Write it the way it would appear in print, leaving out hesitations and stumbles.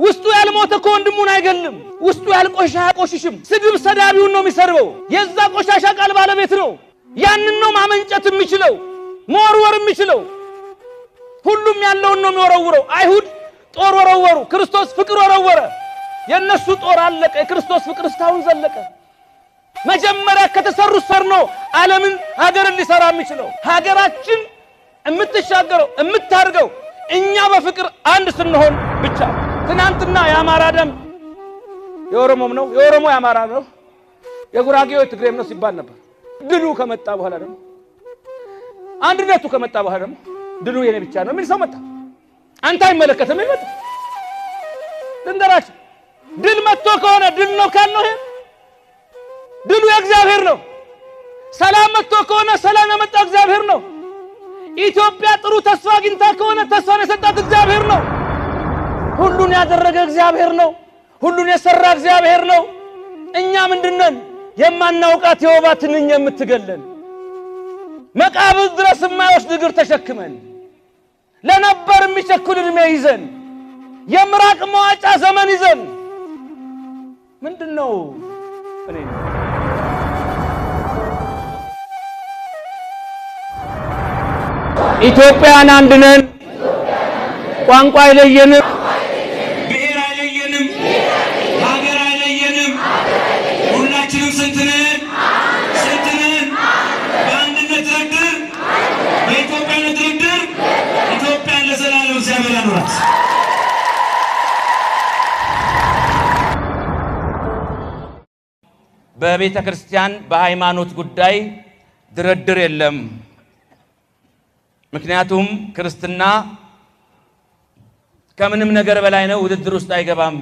ውስጡ ያልሞተ ወንድሙን አይገልም ውስጡ ያልቆሻሻ ቆሽሽም ስድብ ሰዳቢውን ነው የሚሰርበው የዛ ቆሻሻ ቃል ባለቤት ነው ያንን ነው ማመንጨት የሚችለው መወርወር የሚችለው ሁሉም ያለውን ነው የሚወረውረው አይሁድ ጦር ወረወሩ ክርስቶስ ፍቅር ወረወረ የነሱ ጦር አለቀ የክርስቶስ ፍቅር እስካሁን ዘለቀ መጀመሪያ ከተሰሩ ሰር ነው ዓለምን ሀገርን ሊሰራ የሚችለው ሀገራችን እምትሻገረው እምታርገው እኛ በፍቅር አንድ ስንሆን ብቻ ትናንትና ያማራ ደም የኦሮሞም ነው የኦሮሞ ያማራ ነው የጉራጌው ትግሬም ነው ሲባል ነበር ድሉ ከመጣ በኋላ ደግሞ አንድነቱ ከመጣ በኋላ ደግሞ ድሉ የኔ ብቻ ነው ምን ሰው መጣ አንተ አይመለከተም ይመጣ ድንገራችን ድል መጥቶ ከሆነ ድል ነው ካልነው ይሄ ድሉ የእግዚአብሔር ነው ሰላም መጥቶ ከሆነ ሰላም የመጣው እግዚአብሔር ነው ኢትዮጵያ ጥሩ ተስፋ አግኝታ ከሆነ ተስፋን የሰጣት እግዚአብሔር ነው ሁሉን ያደረገ እግዚአብሔር ነው ሁሉን የሰራ እግዚአብሔር ነው እኛ ምንድነን የማናውቃት የወባትን እኛ የምትገለን መቃብር ድረስ የማይወስድ እግር ተሸክመን ለነበር የሚቸኩል እድሜ ይዘን የምራቅ መዋጫ ዘመን ይዘን ምንድነው እኔ ኢትዮጵያን አንድ ነን ቋንቋ አይለየንም ብሔር አይለየንም ሀገር አይለየንም ሁላችንም ስንት ነን በአንድነት ድርድር በኢትዮጵያነት ድርድር ኢትዮጵያን ለዘላለም እግዚአብሔር ያኖራት በቤተ ክርስቲያን በሃይማኖት ጉዳይ ድርድር የለም ምክንያቱም ክርስትና ከምንም ነገር በላይ ነው ውድድር ውስጥ አይገባም